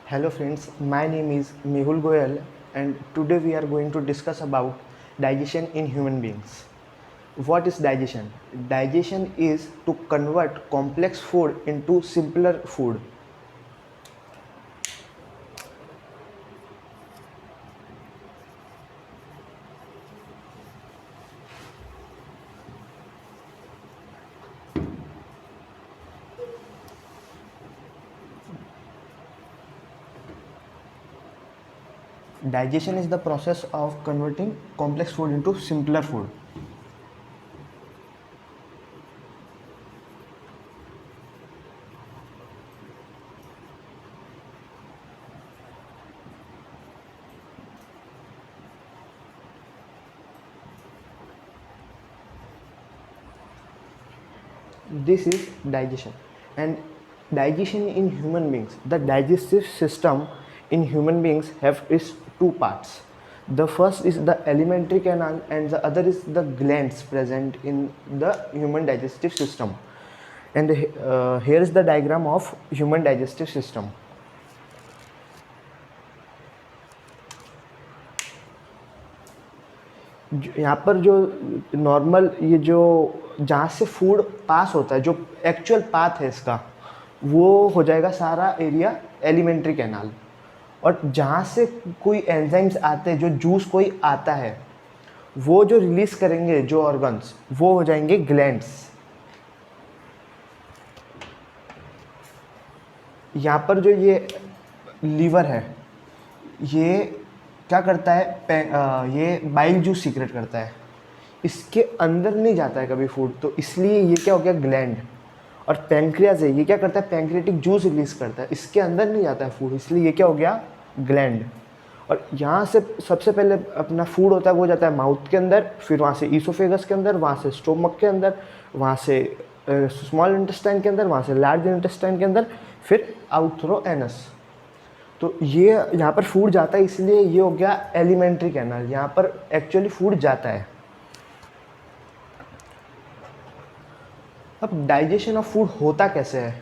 Hello friends, my name is Mehul Goyal and today we are going to discuss about digestion in human beings. What is digestion? Digestion is to convert complex food into simpler food. Digestion is the process of converting complex food into simpler food. This is digestion. And digestion in human beings, the digestive system in human beings have is two parts. The first is the alimentary canal and the other is the glands present in the human digestive system. And here is the diagram of human digestive system. यहाँ पर जो normal ये जो जहाँ से food पास होता है, जो एक्चुअल पाथ है इसका, वो हो जाएगा सारा एरिया एलिमेंट्री कैनाल। और जहाँ से कोई एंजाइम्स आते हैं, जो जूस कोई आता है, वो जो रिलीज करेंगे जो ऑर्गन्स, वो हो जाएंगे ग्लैंड्स। यहाँ पर जो ये लीवर है, ये क्या करता है, ये बाइल जूस सीक्रेट करता है, इसके अंदर नहीं जाता है कभी फूड, तो इसलिए ये क्या हो गया ग्लैंड। और पैंक्रियाज है, ये क्या करता है पैंक्रियाटिक जूस रिलीज करता है, इसके अंदर नहीं जाता है फूड, इसलिए ये क्या हो गया ग्लैंड। और यहाँ से सबसे पहले अपना फूड होता है वो जाता है माउथ के अंदर, फिर वहाँ से ईसोफेगस के अंदर, वहाँ से स्टोमक के अंदर, वहाँ से स्मॉल इंटेस्टाइन के अंदर, वहाँ से लार्ज इंटेस्टाइन के अंदर, फिर आउट थ्रो एनस। तो ये यहाँ पर फूड जाता है, इसलिए ये हो गया एलिमेंट्री कैनाल, यहाँ पर एक्चुअली फूड जाता है। अब डाइजेशन ऑफ फूड होता कैसे है,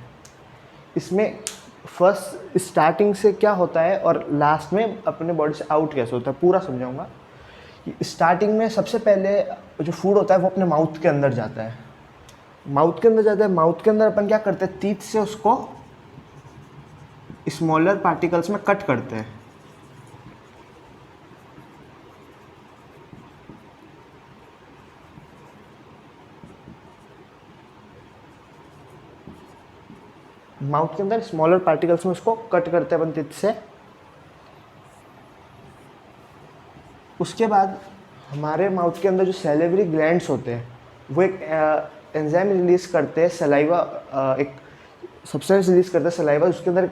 इसमें फर्स्ट स्टार्टिंग से क्या होता है और लास्ट में अपने बॉडी से आउट कैसे होता है पूरा समझाऊंगा। स्टार्टिंग में सबसे पहले जो फूड होता है वो अपने माउथ के अंदर जाता है। माउथ के अंदर जाता है, माउथ के अंदर अपन क्या करते हैं, टीथ से उसको स्मॉलर पार्टिकल्स में कट करते हैं। माउथ के अंदर स्मॉलर पार्टिकल्स में उसको कट करते हैं अपन टीथ से। उसके बाद हमारे माउथ के अंदर जो सैलिवरी ग्लैंड्स होते हैं वो एक एंजाइम रिलीज करते हैं, सलाइवा, एक सब्सटेंस रिलीज करते हैं सलाइवा, उसके अंदर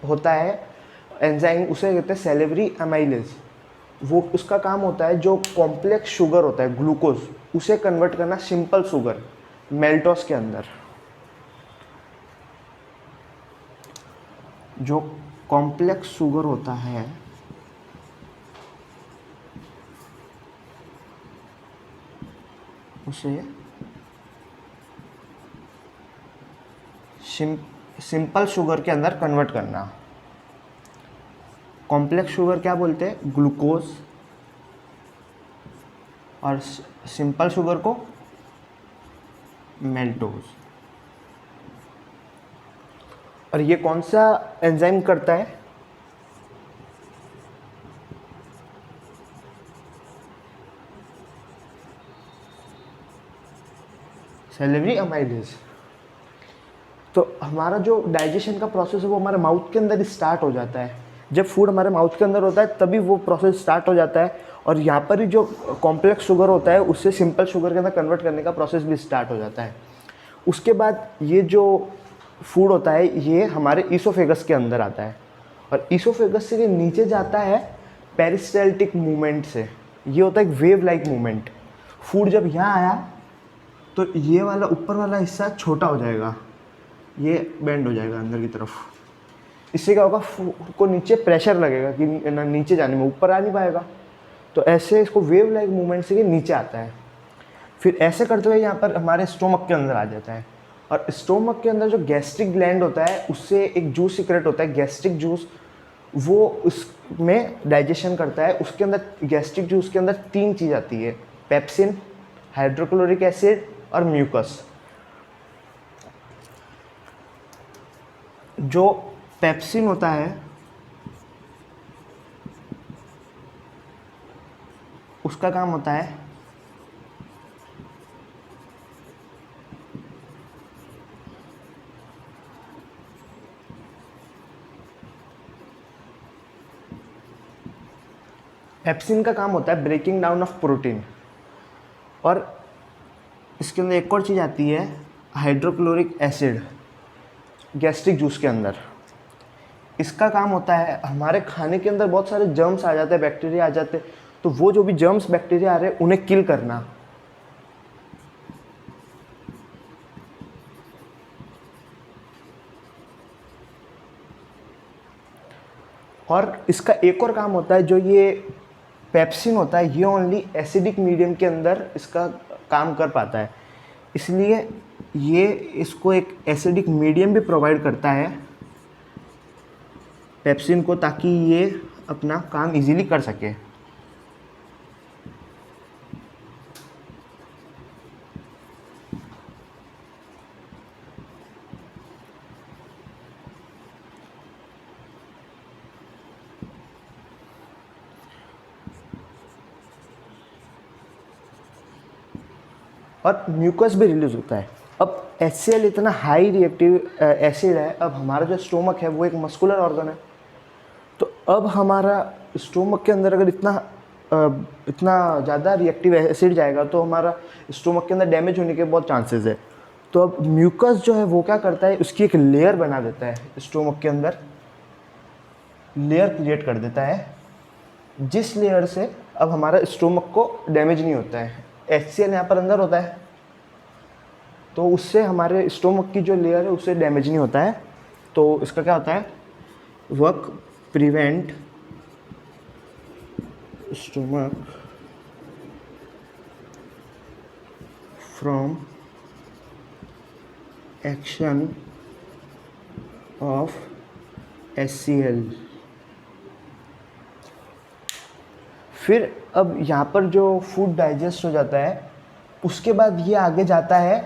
होता है एंजाइम, उसे कहते हैं सैलिवरी अमाइलेज। वो उसका काम होता है जो कॉम्प्लेक्स शुगर होता है ग्लूकोज, उसे कन्वर्ट करना सिंपल शुगर मेल्टोस के अंदर। जो कॉम्प्लेक्स शुगर होता है उसे सिंपल शुगर के अंदर कन्वर्ट करना। कॉम्प्लेक्स शुगर क्या बोलते हैं, ग्लूकोज, और सिंपल शुगर को मेल्टोज। और ये कौन सा एंजाइम करता है, सैलिवरी अमाइलेज। तो हमारा जो डाइजेशन का प्रोसेस है वो हमारे माउथ के अंदर स्टार्ट हो जाता है। जब फूड हमारे माउथ के अंदर होता है तभी वो प्रोसेस स्टार्ट हो जाता है, और यहाँ पर ही जो कॉम्प्लेक्स शुगर होता है उससे सिंपल शुगर के अंदर कन्वर्ट करने का प्रोसेस भी स्टार्ट हो जाता है। उसके बाद ये जो फूड होता है ये हमारे ईसोफेगस के अंदर आता है, और ईसोफेगस से ये नीचे जाता है पेरिस्टाल्टिक मूवमेंट से। ये होता है एक वेव लाइक मूवमेंट। फूड जब यहाँ आया तो ये वाला ऊपर वाला हिस्सा छोटा हो जाएगा, ये बेंड हो जाएगा अंदर की तरफ। इससे क्या होगा, फूड को नीचे प्रेशर लगेगा कि ना नीचे जाने में, ऊपर आ नहीं पाएगा। तो ऐसे इसको वेव लाइक मूवमेंट से ये नीचे आता है। फिर ऐसे करते हुए यहाँ पर हमारे स्टोमक के अंदर आ जाता है, और स्टोमक के अंदर जो गैस्ट्रिक ग्लैंड होता है उससे एक जूस सीक्रेट होता है, गैस्ट्रिक जूस। वो उसमें डाइजेशन करता है। उसके अंदर गैस्ट्रिक जूस के अंदर 3 चीज़ आती है, पेप्सिन, हाइड्रोक्लोरिक एसिड और म्यूकस। जो पेप्सिन होता है उसका काम होता है पेप्सिन का काम होता है ब्रेकिंग डाउन ऑफ प्रोटीन। और इसके अंदर एक और चीज़ आती है, हाइड्रोक्लोरिक एसिड, गैस्ट्रिक जूस के अंदर। इसका काम होता है, हमारे खाने के अंदर बहुत सारे जर्म्स आ जाते हैं, बैक्टीरिया आ जाते हैं, तो वो जो भी जर्म्स बैक्टीरिया आ रहे हैं उन्हें किल करना। और इसका एक और काम होता है, जो ये पेप्सिन होता है ये ओनली एसिडिक मीडियम के अंदर इसका काम कर पाता है, इसलिए ये इसको एक एसिडिक मीडियम भी प्रोवाइड करता है पेप्सिन को, ताकि ये अपना काम इजीली कर सके। और म्यूकस भी रिलीज होता है। अब HCl इतना हाई रिएक्टिव एसिड है, अब हमारा जो स्टोमक है वो एक मस्कुलर ऑर्गन है, तो अब हमारा स्टोमक के अंदर अगर इतना ज़्यादा रिएक्टिव एसिड जाएगा तो हमारा स्टोमक के अंदर डैमेज होने के बहुत चांसेस है। तो अब म्यूकस जो है वो क्या करता है, उसकी एक लेयर बना देता है, स्टोमक के अंदर लेयर क्रिएट कर देता है, जिस लेयर से अब हमारा स्टोमक को डैमेज नहीं होता है। HCl यहाँ पर अंदर होता है, तो उससे हमारे स्टोमक की जो लेयर है उससे डैमेज नहीं होता है। तो इसका क्या होता है, work prevent stomach from action of HCl। फिर अब यहाँ पर जो फूड डाइजेस्ट हो जाता है उसके बाद ये आगे जाता है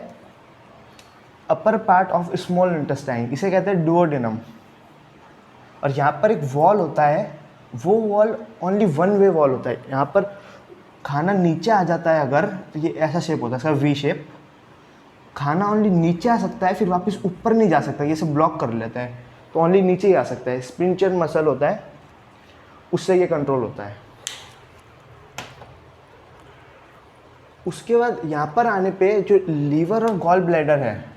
upper part of small intestine, इसे कहते हैं डुओडेनम। और यहाँ पर एक वॉल होता है, वो wall only one way wall होता है। यहाँ पर खाना नीचे आ जाता है अगर, तो ये ऐसा शेप होता है, इसका वी शेप। खाना ओनली नीचे आ सकता है, फिर वापस ऊपर नहीं जा सकता, ये सब ब्लॉक कर लेता है, तो ओनली नीचे ही आ सकता है। स्पिंचर मसल होता है, उससे ये कंट्रोल होता है। उसके बाद यहाँ पर आने पे जो लीवर और गॉल ब्लैडर है,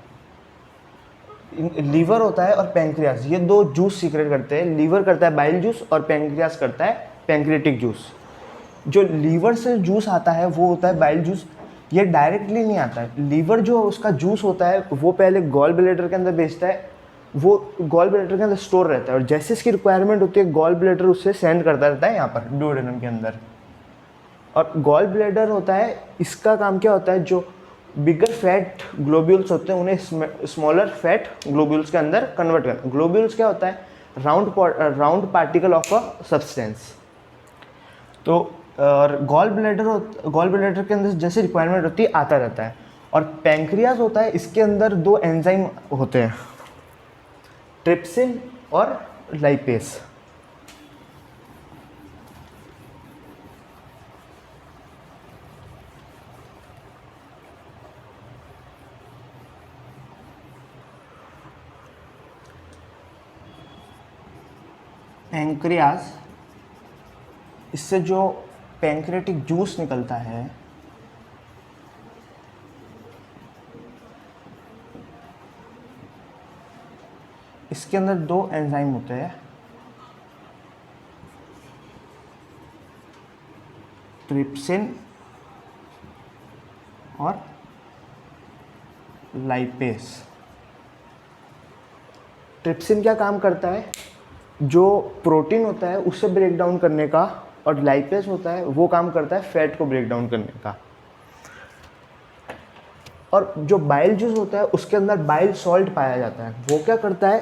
लीवर होता है और पैंक्रियास, ये दो जूस सीक्रेट करते हैं। लीवर करता है बाइल जूस और पैंक्रियास करता है पैंक्रियाटिक जूस। जो लीवर से जूस आता है वो होता है बाइल जूस, ये डायरेक्टली नहीं आता है। लीवर जो उसका जूस होता है वो पहले गॉल ब्लैडर के अंदर भेजता है, वो गॉल ब्लैडर के अंदर स्टोर रहता है, और जैसे इसकी रिक्वायरमेंट होती है गॉल ब्लैडर उससे सेंड करता रहता है यहाँ पर डुओडेनम के अंदर। और गॉल ब्लैडर होता है, इसका काम क्या होता है, जो बिगर फैट ग्लोब्यूल्स होते हैं उन्हें स्मॉलर फैट ग्लोब्यूल्स के अंदर कन्वर्ट करना। ग्लोब्यूल्स क्या होता है, round particle of a substance. तो और गॉल ब्लैडर के अंदर जैसे रिक्वायरमेंट होती है आता रहता है। और पैंक्रियास होता है, इसके अंदर दो एंजाइम होते हैं, ट्रिप्सिन और लाइपेस। पैंक्रियास, इससे जो पैंक्रियाटिक जूस निकलता है इसके अंदर दो एंजाइम होते हैं, ट्रिप्सिन और लाइपेस। ट्रिप्सिन क्या काम करता है, जो प्रोटीन होता है उसे ब्रेक डाउन करने का, और लाइपेस होता है वो काम करता है फैट को ब्रेक डाउन करने का। और जो बाइल जूस होता है उसके अंदर बाइल सॉल्ट पाया जाता है, वो क्या करता है,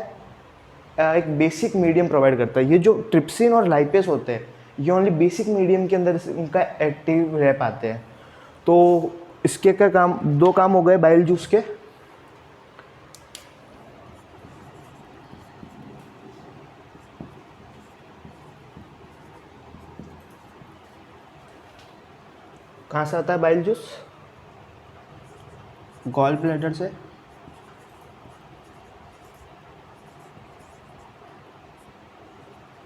एक बेसिक मीडियम प्रोवाइड करता है। ये जो ट्रिप्सिन और लाइपेस होते हैं ये ओनली बेसिक मीडियम के अंदर इनका एक्टिव रह पाते हैं। तो इसके क्या काम, दो काम हो गए बाइल जूस के। कहाँ से आता है बाइल जूस? गॉल ब्लैडर से।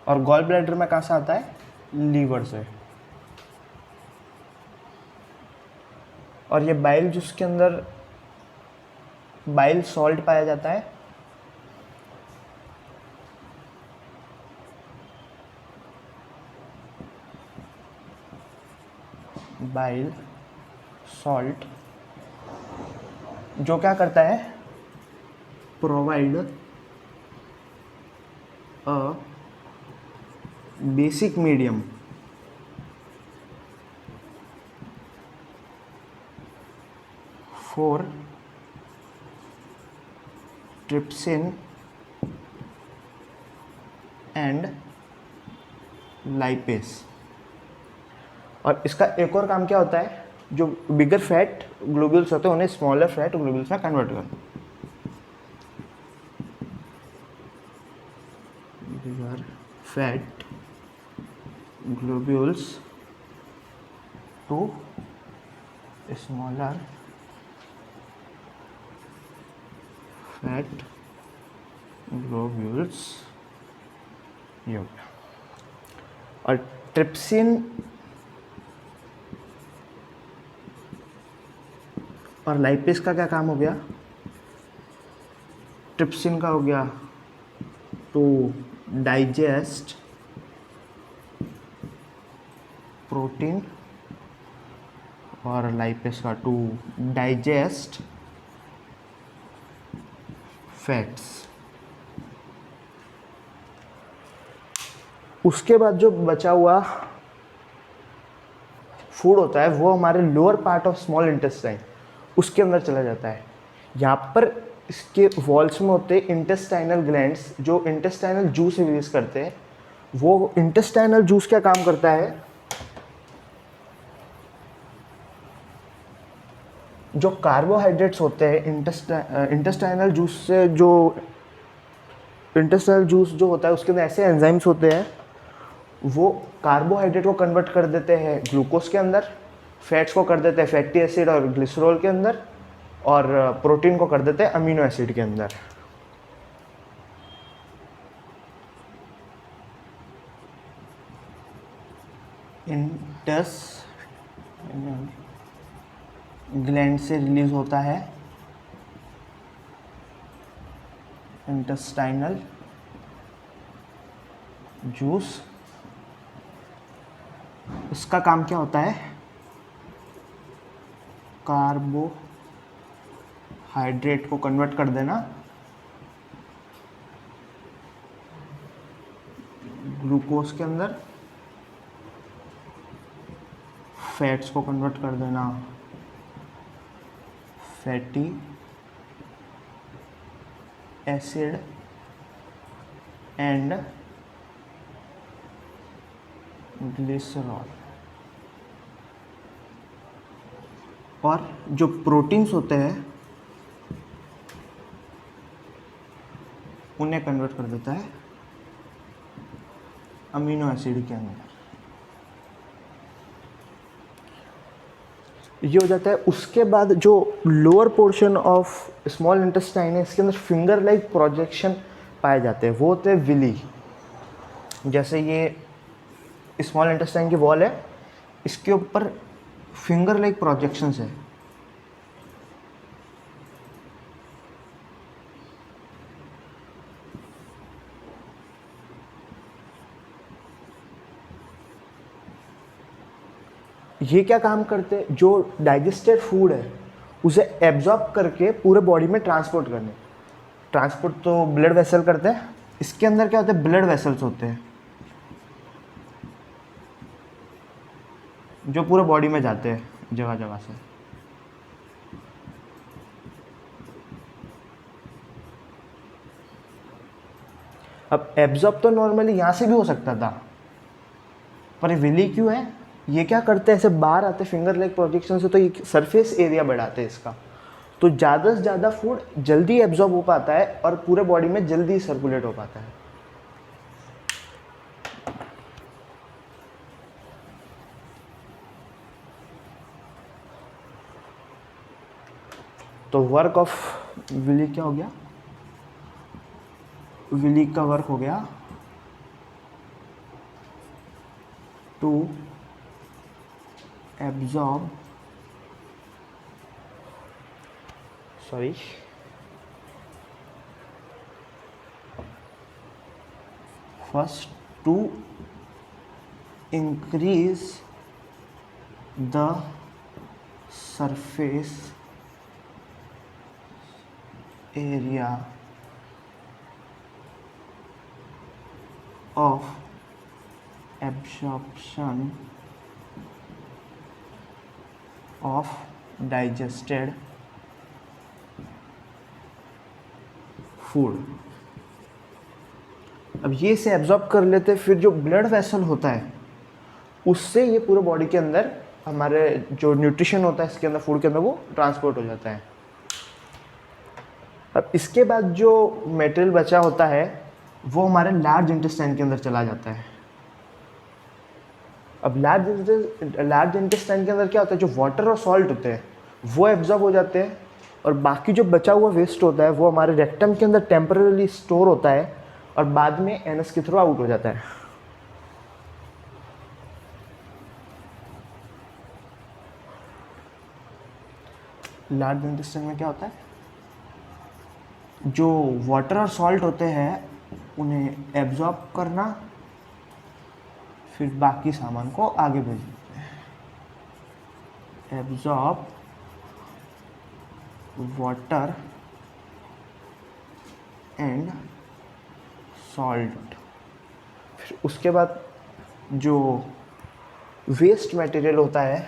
और गॉल ब्लैडर में कहाँ से आता है? लीवर से। और ये बाइल जूस के अंदर बाइल सॉल्ट पाया जाता है। बाइल सॉल्ट जो क्या करता है, provide a basic medium for trypsin and lipase. और इसका एक और काम क्या होता है, जो बिगर फैट ग्लोब्यूल्स होते हैं उन्हें स्मॉलर फैट ग्लोब्यूल्स में कन्वर्ट करना। Bigger fat globules to smaller fat globules, ये हो गया। और ट्रिप्सिन और लाइपेस का क्या काम हो गया? ट्रिप्सिन का हो गया टू डाइजेस्ट प्रोटीन और लाइपेस का टू डाइजेस्ट फैट्स। उसके बाद जो बचा हुआ फूड होता है वो हमारे lower part of small intestine उसके अंदर चला जाता है। यहाँ पर इसके वॉल्स में होते हैं इंटेस्टाइनल ग्लैंड्स जो इंटेस्टाइनल जूस रिलीज करते हैं। वो इंटेस्टाइनल जूस क्या काम करता है, जो कार्बोहाइड्रेट्स होते हैं इंटेस्टाइनल जूस से, जो इंटेस्टाइनल जूस जो होता है उसके अंदर ऐसे एंजाइम्स होते हैं वो कार्बोहाइड्रेट को कन्वर्ट कर देते हैं ग्लूकोज के अंदर, फैट्स को कर देते हैं फैटी एसिड और ग्लिसरॉल के अंदर, और प्रोटीन को कर देते हैं अमीनो एसिड के अंदर। इंटेस्टाइनल ग्लैंड से रिलीज होता है इंटेस्टाइनल जूस। इसका काम क्या होता है, कार्बोहाइड्रेट को कन्वर्ट कर देना ग्लूकोज के अंदर, फैट्स को कन्वर्ट कर देना फैटी एसिड एंड ग्लिसरॉल। और जो प्रोटीन्स होते हैं उन्हें कन्वर्ट कर देता है अमीनो एसिड के अंदर। ये हो जाता है। उसके बाद जो lower portion of small intestine है इसके अंदर फिंगर लाइक प्रोजेक्शन पाए जाते हैं, वो होते हैं विली। जैसे ये स्मॉल इंटेस्टाइन की वॉल है, इसके ऊपर फिंगर लाइक प्रोजेक्शंस है। ये क्या काम करते हैं, जो डाइजेस्टेड फूड है उसे एब्जॉर्ब करके पूरे बॉडी में ट्रांसपोर्ट करने। ट्रांसपोर्ट तो ब्लड वेसल करते हैं, इसके अंदर क्या होता है, ब्लड वेसल्स होते हैं जो पूरे बॉडी में जाते हैं जगह जगह से। अब एब्जॉर्ब तो नॉर्मली यहाँ से भी हो सकता था, पर ये विली क्यों है, ये क्या करते हैं ऐसे बाहर आते फिंगर लेग प्रोजेक्शन से, तो ये सरफेस एरिया बढ़ाते हैं इसका, तो ज़्यादा से ज़्यादा फूड जल्दी एब्जॉर्ब हो पाता है और पूरे बॉडी में जल्दी सर्कुलेट हो पाता है। तो वर्क ऑफ विली क्या हो गया, विली का वर्क हो गया to absorb, sorry, first to increase the surface area of absorption of digested food। अब ये से एब्जॉर्ब कर लेते हैं, फिर जो ब्लड वेसल होता है उससे ये पूरे बॉडी के अंदर हमारे जो न्यूट्रिशन होता है इसके अंदर, फूड के अंदर, वो ट्रांसपोर्ट हो जाता है। अब इसके बाद जो मटेरियल बचा होता है वो हमारे लार्ज इंटेस्टाइन के अंदर चला जाता है। अब लार्ज इंटेस्टाइन के अंदर क्या होता है, जो वाटर और सॉल्ट होते हैं वो एब्जॉर्ब हो जाते हैं, और बाकी जो बचा हुआ वेस्ट होता है वो हमारे रेक्टम के अंदर टेम्पररी स्टोर होता है और बाद में एनस के थ्रू आउट हो जाता है। लार्ज इंटेस्टाइन में क्या होता है, जो वाटर और सॉल्ट होते हैं उन्हें एब्जॉर्ब करना, फिर बाकी सामान को आगे भेज देते हैं। एब्जॉर्ब वाटर एंड सॉल्ट, फिर उसके बाद जो वेस्ट मटेरियल होता है,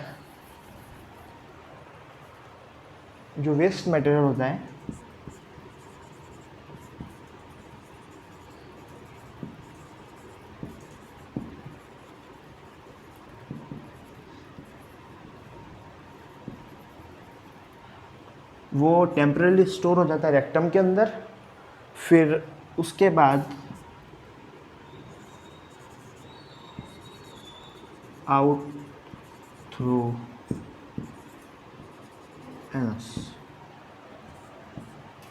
जो वेस्ट मटेरियल होता है वो टेम्परली स्टोर हो जाता है रेक्टम के अंदर, फिर उसके बाद आउट थ्रू एनस।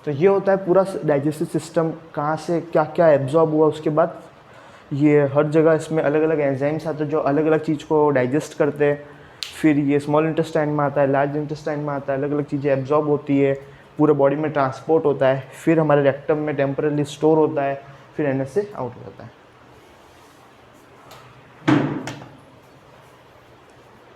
तो ये होता है पूरा डाइजेस्टिव सिस्टम, कहाँ से क्या क्या एब्जॉर्ब हुआ, उसके बाद ये हर जगह इसमें अलग अलग एंजाइम्स आते हैं जो अलग अलग चीज़ को डाइजेस्ट करते हैं, फिर ये स्मॉल इंटेस्टाइन में आता है, लार्ज इंटेस्टाइन में आता है, अलग अलग चीज़ें एब्जॉर्ब होती है, पूरे बॉडी में ट्रांसपोर्ट होता है, फिर हमारे रेक्टम में टेम्परली स्टोर होता है, फिर एनएस से आउट हो जाता है।